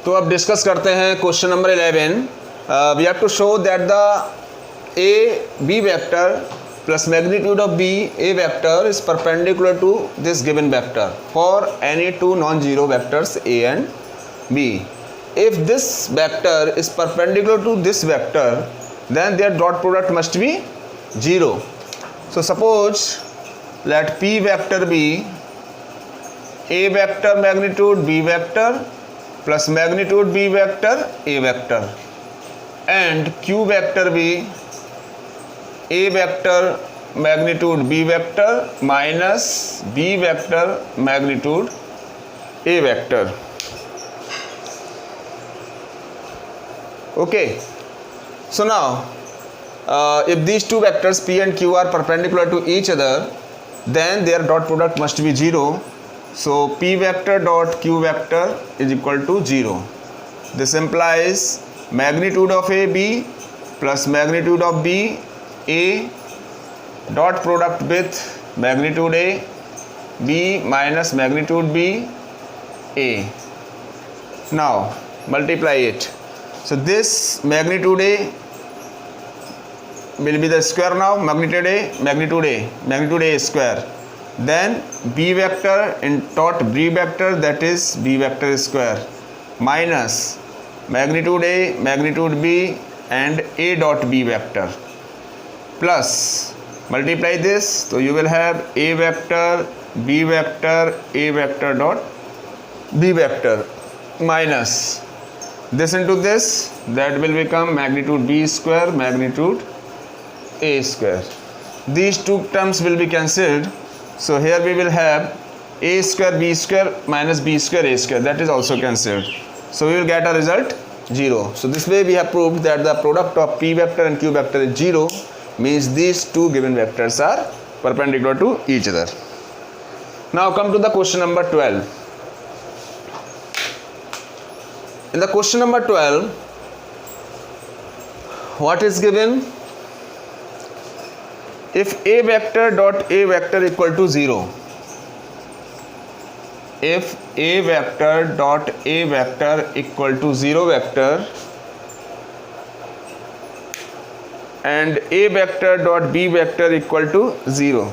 तो अब डिस्कस करते हैं question number 11. We have to show that the A B vector plus magnitude of b a vector is perpendicular to this given vector for any two non-zero vectors a and b. If this vector is perpendicular to this vector, then their dot product must be 0. So suppose let p vector be a vector magnitude b vector plus magnitude b vector a vector, and q vector be a vector magnitude b vector minus b vector magnitude a vector. Okay, so now if these two vectors p and q are perpendicular to each other, then their dot product must be 0. So p vector dot q vector is equal to 0. This implies magnitude of a b plus magnitude of b a dot product with magnitude a b minus magnitude b a. Now multiply it. So this magnitude a will be the square now, magnitude a square, then b vector in dot b vector, that is b vector square, minus magnitude a magnitude b and a dot b vector, plus multiply this, so you will have a vector b vector a vector dot b vector minus this into this, that will become magnitude b square magnitude a square. These two terms will be cancelled, so here we will have a square b square minus b square a square, that is also cancelled, so we will get a result 0. So this way we have proved that the product of p vector and q vector is 0, means these two given vectors are perpendicular to each other. Now come to the question number 12. In the question number 12, what is given? If a vector dot a vector equal to 0, if a vector dot a vector equal to 0 vector and a vector dot b vector equal to 0.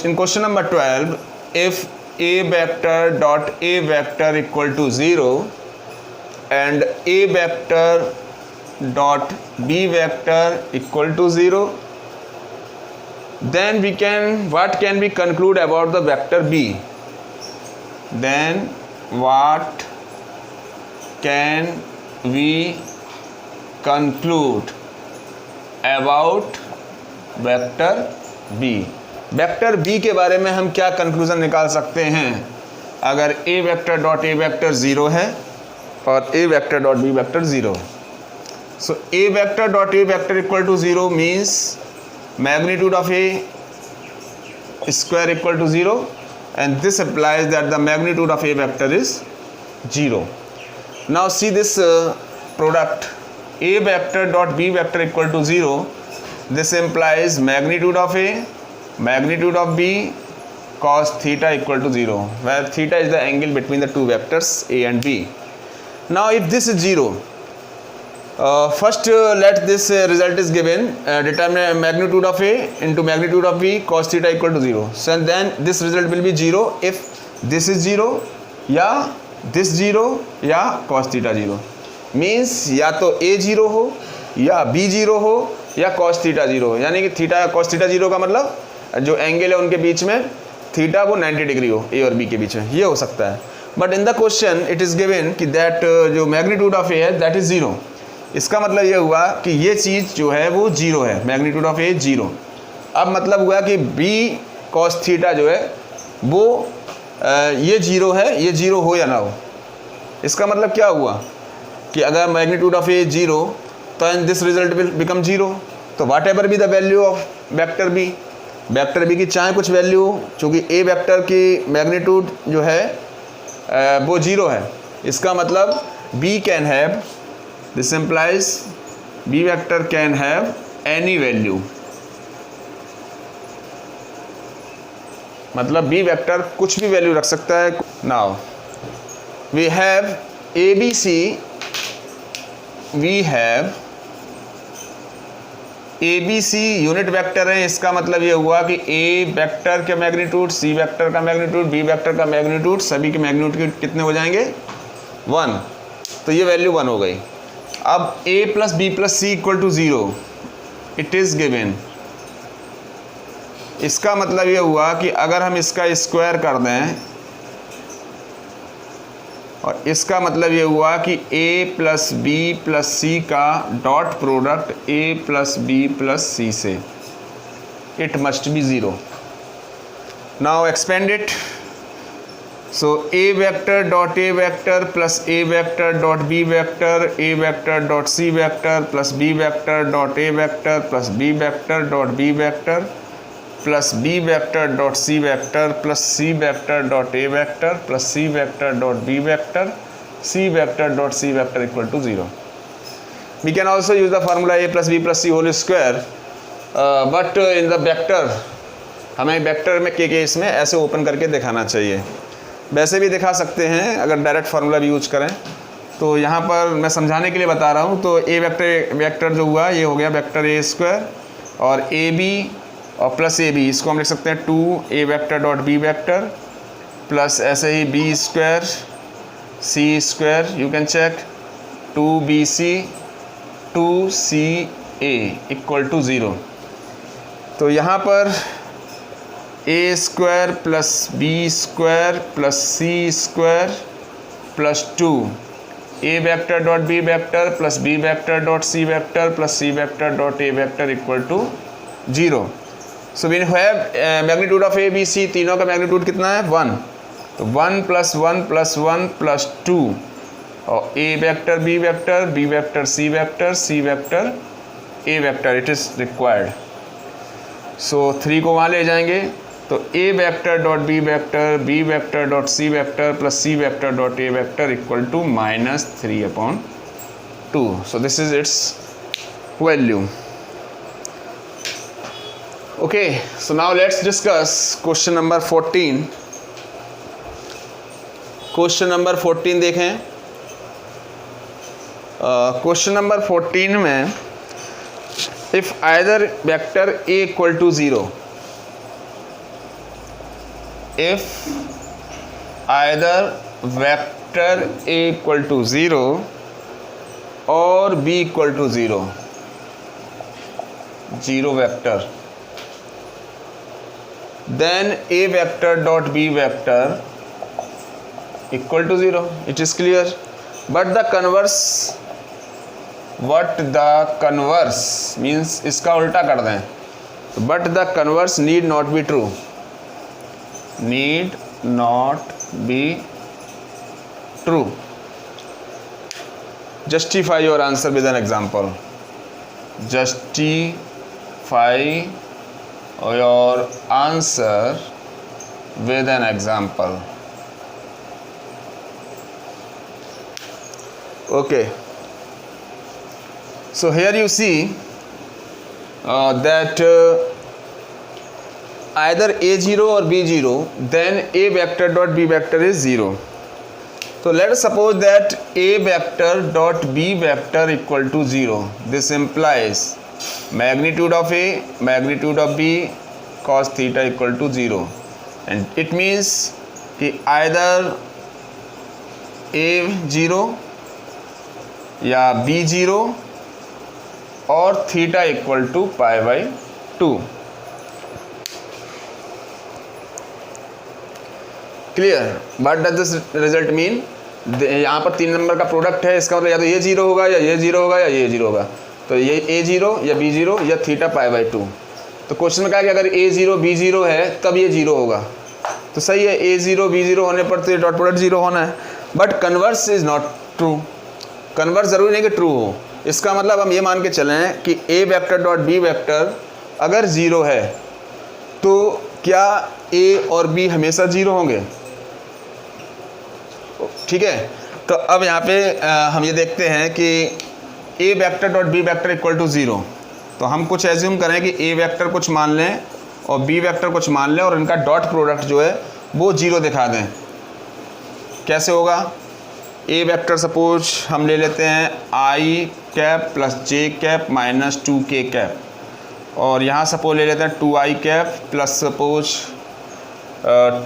In question number 12, if a vector dot a vector equal to 0 and a vector dot b vector equal to 0, then what can we conclude about the vector b? Then what can we conclude about vector b? Vector b के बारे में हम क्या conclusion निकाल सकते हैं? अगर a vector dot a vector 0 है और a vector dot b vector 0, so a vector dot a vector equal to 0 means magnitude of a square equal to 0, and this implies that the magnitude of a vector is 0. Now see this product, a vector dot b vector equal to 0. This implies magnitude of a magnitude of b cos theta equal to 0, where theta is the angle between the two vectors a and b. Now if this is 0, first let this result is given, determine magnitude of a into magnitude of b cos theta equal to 0. So then this result will be 0 if this is 0 या this 0 या cos theta 0. Means या तो a 0 हो या b 0 हो या cos theta 0 हो, यानी कि थीटा cos theta 0 का मतलब जो एंगल है उनके बीच में थीटा वो 90 डिग्री हो a और b के बीच में, ये हो सकता है. But in the question it is given कि दैट जो मैग्नीट्यूड ऑफ ए है दैट इज़ 0. इसका मतलब ये हुआ कि ये चीज़ जो है वो 0 है, मैग्नीट्यूड ऑफ ए 0. अब मतलब हुआ कि b cos थीटा जो है वो ये 0 है, ये 0 हो या ना हो. इसका मतलब क्या हुआ कि अगर मैग्नीट्यूड ऑफ ए 0 तो in this result will become 0. तो whatever be the value of vector B की चाहे कुछ वैल्यू, चूँकि ए वेक्टर की मैग्नीट्यूड जो है वो 0 है, इसका मतलब b can have, this implies b vector can have any value. मतलब बी वेक्टर कुछ भी वैल्यू रख सकता है। Now we have A B C, we have A B C unit vector है। इसका मतलब ये हुआ कि ए वेक्टर के मैग्नीट्यूड, सी वेक्टर का मैग्नीट्यूड, बी वेक्टर का मैग्नीट्यूड, सभी के मैग्नीट्यूड कितने हो जाएंगे 1। तो ये वैल्यू 1 हो गई। अब a plus B plus C equal to 0 it is given. इसका मतलब ये हुआ कि अगर हम इसका स्क्वायर कर दें, और इसका मतलब ये हुआ कि a plus B plus C का dot product a plus B plus C से, it must be 0। Now expand it. So a vector dot a vector plus a vector dot b vector, a vector dot c vector plus b vector dot a vector plus b vector dot b vector plus b vector dot c vector plus c vector dot a vector plus c vector dot b vector, c vector dot c vector equal to 0. We can also use the formula a plus b plus c whole square, but in the vector हमें vector में के case में ऐसे open करके दिखाना चाहिए। वैसे भी दिखा सकते हैं अगर डायरेक्ट फार्मूला भी यूज करें। तो यहाँ पर मैं समझाने के लिए बता रहा हूँ। तो ए वेक्टर जो हुआ ये हो गया वेक्टर ए स्क्वायर, और ए बी और प्लस ए बी, इसको हम लिख सकते हैं 2 a vector dot B vector plus ऐसे ही B square C square, you can check 2bc 2ca equal to 0। तो यहाँ पर A square plus B square plus C square plus 2 A vector dot B vector plus B vector dot C vector plus C vector dot A vector equal to 0। So we have magnitude of A B C, तीनों का magnitude कितना है 1। तो 1 plus 1 plus 1 plus 2, और A vector B vector C vector A vector, it is required. So 3 को वहाँ ले जाएंगे। तो a vector dot B vector dot C vector plus C vector dot A vector equal to -3/2। So this is its value. Okay, so now let's discuss question number 14। Question number 14 देखें। Question number 14 में if either vector a equal to 0, if either vector a equal to 0 or b equal to 0 vector, then a vector dot b vector equal to 0. It is clear. But the converse, what the converse means, इसका उल्टा कर दें। But the converse need not be true. Need not be true. Justify your answer with an example. Justify your answer with an example. Okay. So here you see that either a0 or b0, then a vector dot b vector is 0. So let us suppose that a vector dot b vector equal to 0. This implies magnitude of a, magnitude of b, cos theta equal to 0. And it means कि either a0 या b0 और theta equal to π/2. Clear? But does this result mean, यहाँ पर 3 number का product है, इसका मतलब या तो ये 0 होगा या ये 0 होगा या ये 0 होगा। तो ये a0 या b0 या थीटा π/2। तो क्वेश्चन में कहा कि अगर a0 b0 है तब ये 0 होगा। तो सही है, a0 b0 होने पर तो ये डॉट प्रोडक्ट 0 होना है। But converse is not true. Converse ज़रूरी नहीं कि ट्रू हो। इसका मतलब हम ये मान के चलें कि a vector dot b vector अगर 0 है तो क्या a और b हमेशा 0 होंगे? ठीक है। तो अब यहाँ पे हम ये देखते हैं कि a vector dot b vector equal to 0। तो हम कुछ एज्यूम करें कि a वेक्टर कुछ मान लें और बी वेक्टर कुछ मान लें और इनका डॉट प्रोडक्ट जो है वो 0 दिखा दें। कैसे होगा? ए वेक्टर सपोज हम ले लेते हैं आई कैप प्लस जे कैप माइनस 2k कैप, और यहाँ सपोज ले लेते हैं 2i कैप प्लस सपोज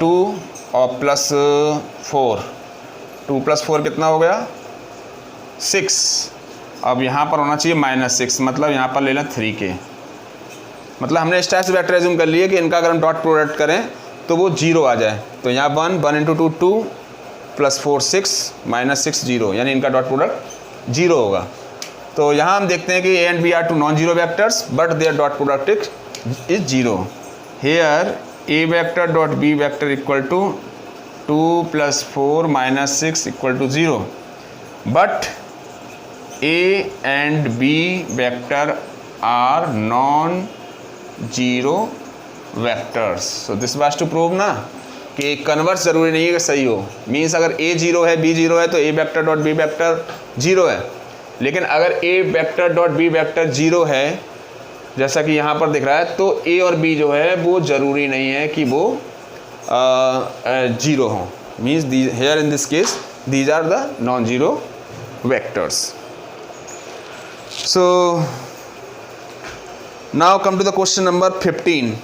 2 और प्लस 4। 2 + 4 कितना हो गया? 6। अब यहाँ पर होना चाहिए -6, मतलब यहाँ पर ले लें 3k। मतलब हमने इस टाइप से वेक्टर एज्यूम कर लिए कि इनका अगर हम डॉट प्रोडक्ट करें तो वो 0 आ जाए। तो यहाँ 1 × 2 2 + 4 6 -6 0, यानी इनका डॉट प्रोडक्ट 0 होगा। तो यहाँ हम देखते हैं कि A and B are two non-zero vectors but their dot product is 0. Here A vector dot B vector equal to 2 + 4 - 6 = 0. But A and B vector are non-zero vectors. So this was to prove ना कि converse ज़रूरी नहीं है कि सही हो। Means अगर A 0 है, B 0 है तो A vector dot B vector 0 है। लेकिन अगर A vector dot B vector 0 है, जैसा कि यहाँ पर दिख रहा है, तो A और B जो है वो ज़रूरी नहीं है कि वो 0 हों। Means here in this case these are the non zero vectors. So now come to the question number 15।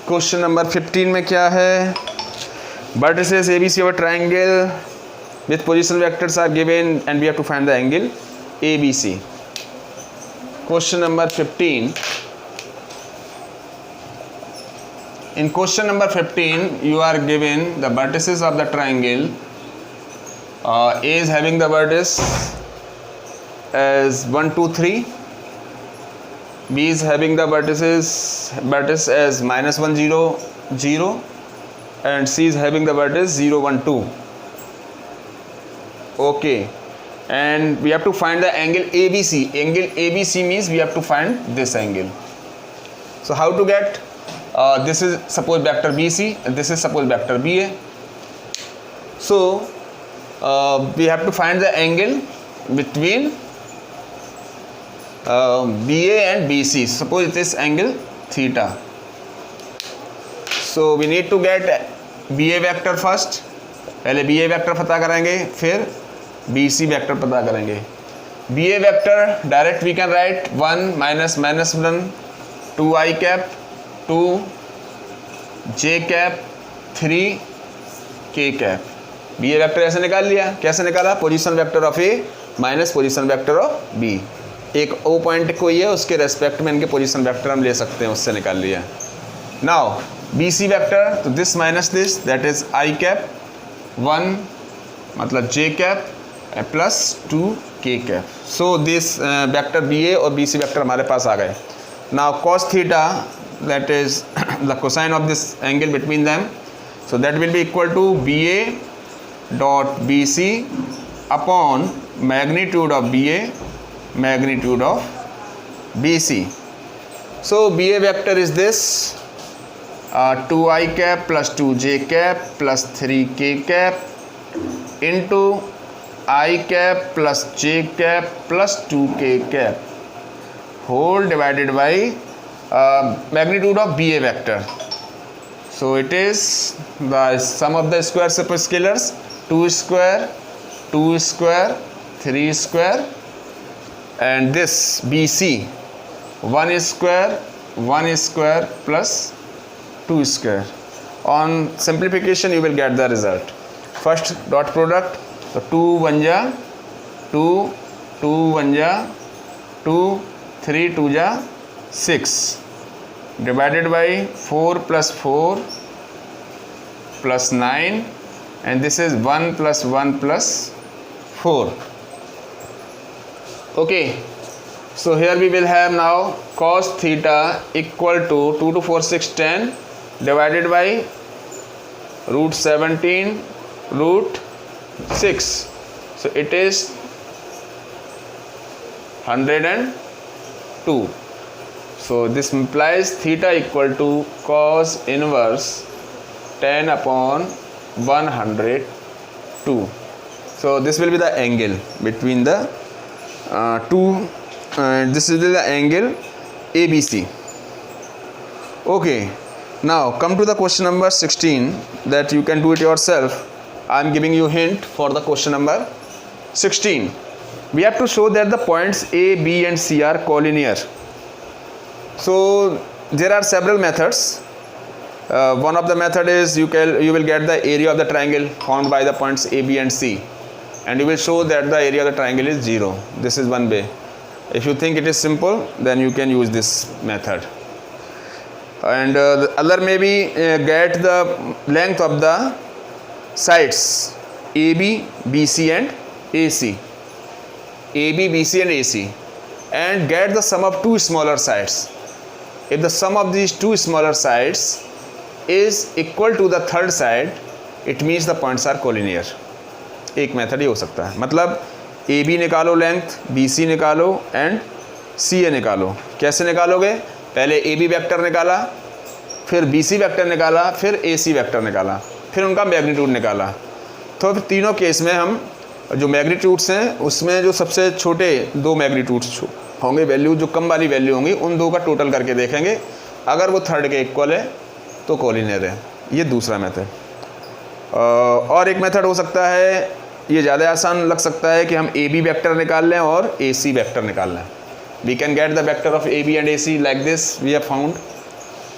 Question number 15 में क्या है? Vertices ABC of a triangle with position vectors are given and we have to find the angle ABC. Question number 15. In question number 15 you are given the vertices of the triangle. A is having the vertex as 1 2 3, B is having the vertex as -1 0 0, and C is having the vertex 0 1 2. Okay, and we have to find the angle ABC. Angle ABC means we have to find this angle. So how to get? This is suppose vector BC and this is suppose vector BA. So we have to find the angle between BA and BC. Suppose it is angle theta. So we need to get BA vector first. पहले BA vector पता करेंगे, फिर BC vector पता करेंगे। BA vector direct we can write 1 - -1 2i cap 2 j cap 3k cap. BA vector ऐसे निकाल लिया। कैसे निकाला? Position vector of A minus position vector of B। एक O पॉइंट कोई है, उसके रेस्पेक्ट में इनके पोजीशन वेक्टर हम ले सकते हैं, उससे निकाल लिया। नाउ BC वेक्टर, तो this minus this, that is i cap 1 मतलब j cap plus 2k cap. So this vector BA और BC वेक्टर हमारे पास आ गए। Now cos theta, that is the cosine of this angle between them, so that will be equal to BA dot BC upon magnitude of BA magnitude of BC. So BA vector is this 2i cap plus 2j cap plus 3k cap into I cap plus j cap plus 2k cap whole divided by magnitude of BA vector. So it is the sum of the square superscalars 2 square 2 square 3 square and this BC 1 square plus 2 square. On simplification you will get the result. First dot product, so 2 1 जा 2 2 1 जा 2 3 2 जा 6 divided by 4 plus 4 plus 9 and this is 1 plus 1 plus 4. Okay, so here we will have now cos theta equal to 2 to 4 6 10 divided by root 17 root 6, so it is 102. So this implies theta equal to cos inverse 10 upon 102. So this will be the angle between the this is the angle ABC. Okay, now come to the question number 16 that you can do it yourself. I am giving you hint for the question number 16. We have to show that the points A, B and C are collinear. So there are several methods. One of the method is you will get the area of the triangle found by the points A, B and C, and you will show that the area of the triangle is 0. This is one way. If you think it is simple, then you can use this method. And the other may be get the length of the sides AB, BC and AC. AB, BC and AC, and get the sum of two smaller sides. If the sum of these two smaller sides is equal to the third side, it means the points are collinear. एक method ये हो सकता है, मतलब AB निकालो length, BC निकालो and CA निकालो. कैसे निकालोगे? पहले AB वेक्टर निकाला, फिर BC वेक्टर निकाला, फिर AC वेक्टर निकाला, फिर उनका मैग्नीट्यूड निकाला. तो फिर तीनों केस में हम जो मैग्नीट्यूड्स हैं उसमें जो सबसे छोटे दो मैग्नीट्यूड्स होंगे, वैल्यू जो कम वाली वैल्यू होंगी, उन दो का टोटल करके देखेंगे. अगर वो थर्ड के इक्वल है तो कोलिनियर है. ये दूसरा मेथड. और एक मेथड हो सकता है, ये ज़्यादा आसान लग सकता है कि हम AB वेक्टर निकाल लें और AC वेक्टर निकाल लें. We can get the vector of AB and AC like this we have found.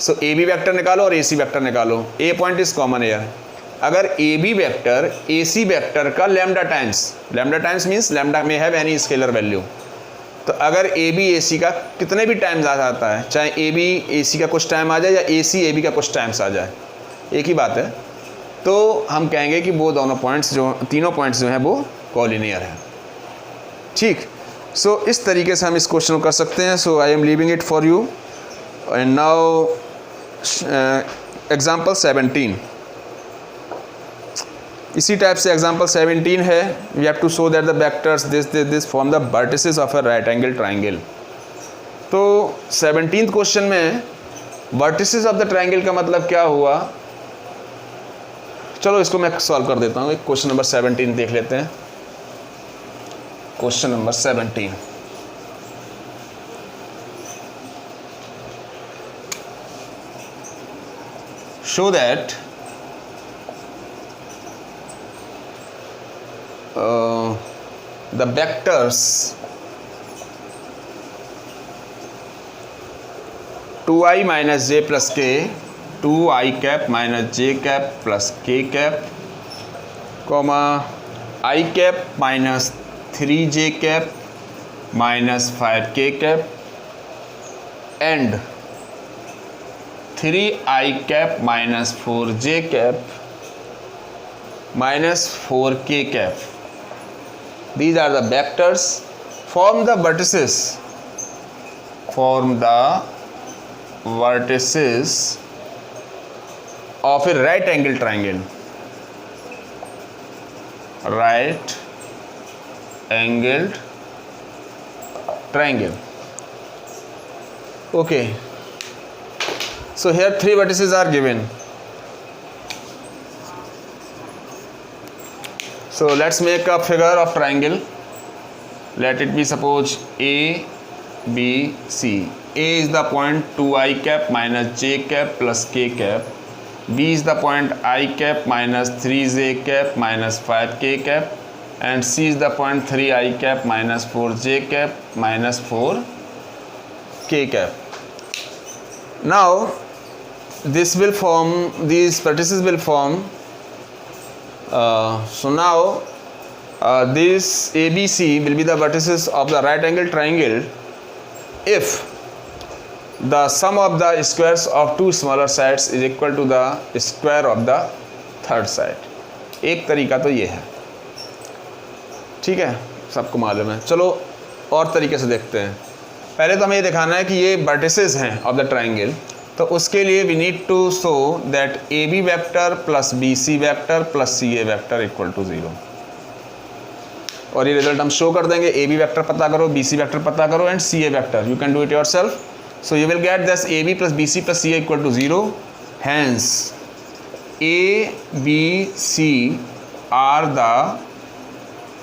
So AB vector निकालो और AC वेक्टर निकालो. A point is common here. अगर AB वेक्टर AC वेक्टर का lambda times means lambda may have any scalar value. तो अगर AB AC का कितने भी टाइम्स आ जाता है, चाहे AB AC का कुछ टाइम आ जाए या AC AB का कुछ टाइम्स आ जाए, एक ही बात है, तो हम कहेंगे कि वो दोनों पॉइंट्स तीनों पॉइंट्स जो हैं वो कॉलिनियर हैं. ठीक. सो इस तरीके से हम इस क्वेश्चन को कर सकते हैं. So I am leaving it for you. And now example 17. इसी टाइप से एग्जाम्पल 17 है. We have to show that the vectors this form the vertices of a right angle triangle. तो 17th क्वेश्चन में vertices of the triangle का मतलब क्या हुआ? चलो इसको मैं सॉल्व कर देता हूँ. एक क्वेश्चन नंबर 17 देख लेते हैं. Question number 17. Show that the vectors 2i minus j plus k, 2i cap minus j cap plus k cap, comma I cap minus 3j cap minus 5k cap and 3i cap minus 4j cap minus 4k cap. These are the vectors. Form the vertices of a right angle triangle. Right angled triangle. Okay. So here three vertices are given. So let's make a figure of triangle. Let it be suppose A, B, C. A is the point 2i cap minus j cap plus k cap. B is the point I cap minus 3j cap minus 5k cap. And C is the point 3i cap minus 4j cap minus 4k cap. Now these vertices will form. So now this ABC will be the vertices of the right angle triangle if the sum of the squares of two smaller sides is equal to the square of the third side. एक तरीका तो ये है. ठीक है, सबको मालूम है. चलो और तरीके से देखते हैं. पहले तो हमें ये दिखाना है कि ये वर्टिसेस हैं ऑफ द ट्राइंगल. तो उसके लिए we need to show that AB vector plus BC vector plus CA vector equal to 0. और ये रिजल्ट हम शो कर देंगे. AB वेक्टर पता करो, BC वेक्टर पता करो and CA vector. You can do it yourself. So you will get this AB plus BC plus CA equal to 0. Hence A, B, C are the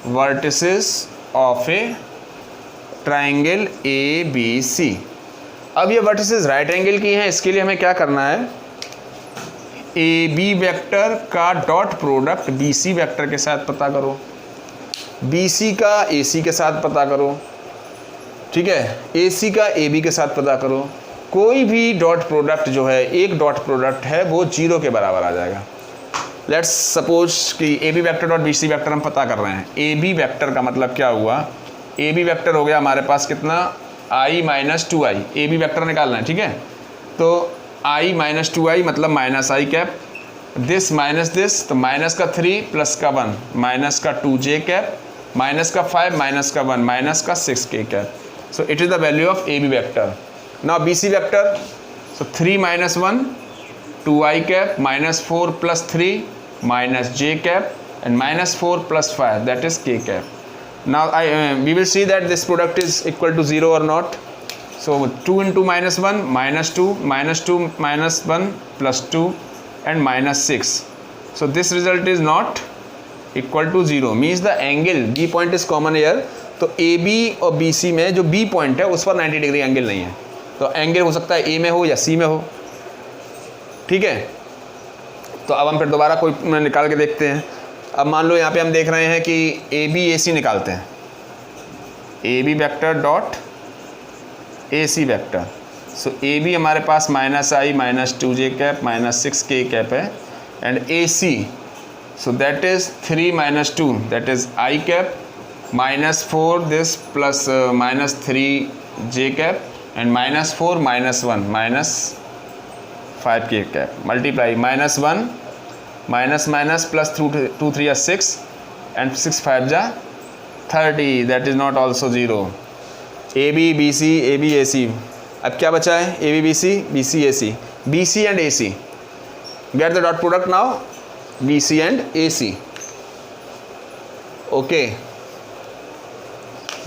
vertices of a triangle ABC. अब ये vertices right angle की हैं, इसके लिए हमें क्या करना है, ए बी वेक्टर का dot product B C vector के साथ पता करो, बी सी का ए सी के साथ पता करो, ठीक है, ए सी का ए बी के साथ पता करो। कोई भी डॉट प्रोडक्ट जो है, एक डॉट प्रोडक्ट है, वो 0 के बराबर आ जाएगा। लेट्स सपोज कि A B vector dot B C vector हम पता कर रहे हैं। ए बी वेक्टर का मतलब क्या हुआ, ए बी वेक्टर हो गया हमारे पास कितना, i minus 2i, A B vector निकालना है, ठीक है। तो i माइनस 2i मतलब minus i cap, this minus this, तो माइनस का 3 प्लस का 1 माइनस का 2j कैप, माइनस का 5 माइनस का 1 माइनस का 6k cap. So it is the value of A B vector. Now B C vector, so 3 minus 1 2i cap minus 4 plus 3 minus j cap and minus 4 plus 5, that is k cap. Now we will see that this product is equal to 0 or not. So 2 into minus 1 minus 2 minus 2 minus 1 plus 2 and minus 6. So this result is not equal to 0, means the angle B point is common here. तो AB और BC में जो B point है उस पर 90 degree angle नहीं है, तो एंगल हो सकता है A में हो या C में हो, ठीक है। तो अब हम फिर दोबारा कोई निकाल के देखते हैं। अब मान लो यहाँ पे हम देख रहे हैं कि ए बी ए सी निकालते हैं, A B vector dot A C vector. So A B हमारे पास minus I minus 2j cap minus 6k cap है, and A C, so that is 3 minus 2 that is I cap minus 4 this plus minus 3j cap and minus 4 minus 1 minus 5k cap multiply minus 1 minus minus plus 2 3 या 6 and 6 5 जा 30, that is not also 0। A B B C A B A C, अब क्या बचा है, A B B C A C, B C and A C, get the dot product now, B C and A C, okay,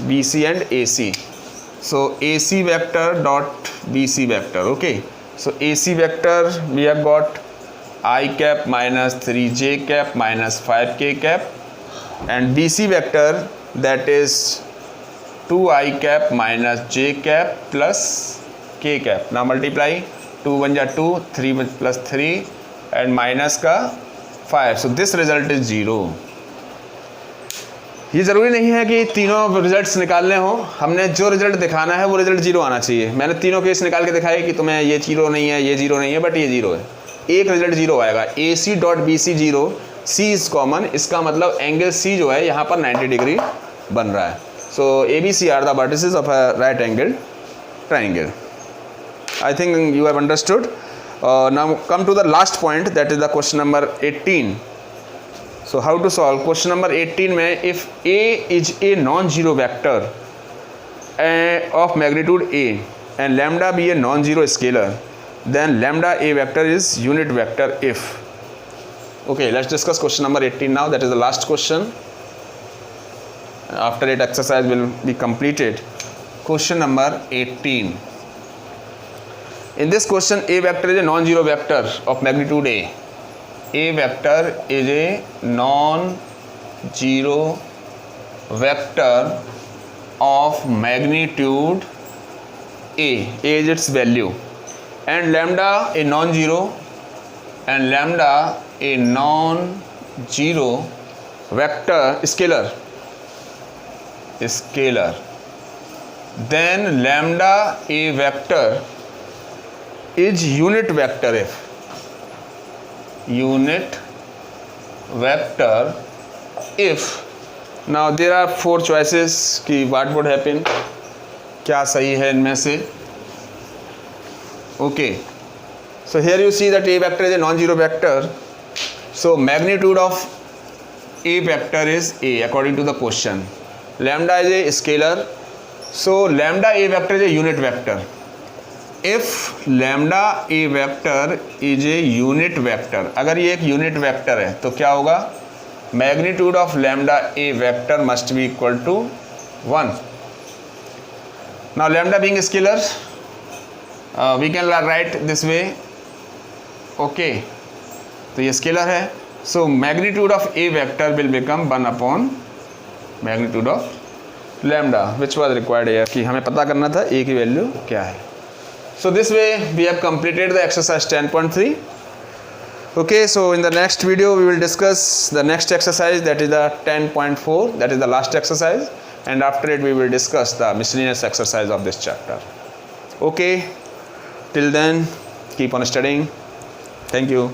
B C and A C. So A C vector dot B C vector, okay. So A C vector we have got I cap minus 3j cap minus 5k cap, and BC vector that is 2i cap minus j cap plus k cap. Now multiply 2 1 जा 2 3 plus 3 and minus का 5. So this result is 0. ये ज़रूरी नहीं है कि तीनों results निकालने हों, हमने जो रिजल्ट दिखाना है वो रिजल्ट 0 आना चाहिए। मैंने तीनों केस निकाल के दिखाए कि तुम्हें ये 0 नहीं है, ये 0 नहीं है, बट ये 0 है, एक रिजल्ट 0 आएगा। A C dot B C 0, C is common, इसका मतलब एंगल सी जो है यहाँ पर 90 डिग्री बन रहा है। So A B C are the vertices of a right angle triangle. I think you have understood. Now come to the last point, that is the question number 18। So how to solve question number 18 में, if A is a non zero vector of magnitude A and lambda be a non zero scalar, then lambda a vector is unit vector if. Okay, let's discuss question number 18 now. That is the last question. After it, exercise will be completed. Question number 18. In this question, a vector is a non-zero vector of magnitude a. A vector is a non-zero vector of magnitude a. A is its value. And lambda a non-zero, and lambda a non-zero vector scalar, then lambda a vector is unit vector if, now there are 4 choices कि what would happen, क्या सही है इनमें से। Okay, so here you see that a vector is a non-zero vector, so magnitude of a vector is a according to the question. Lambda is a scalar, so lambda a vector is a unit vector. If lambda a vector is a unit vector, अगर ये एक unit vector है तो क्या होगा, magnitude of lambda a vector must be equal to 1. Now lambda being a scalar, we can write this way, okay, तो ये scalar है, so magnitude of a vector will become 1 upon magnitude of lambda, which was required here, कि हमें पता करना था a की value क्या है। So this way we have completed the exercise 10.3. Okay, so in the next video we will discuss the next exercise, that is the 10.4, that is the last exercise, and after it we will discuss the miscellaneous exercise of this chapter. Okay, till then keep on studying. Thank you.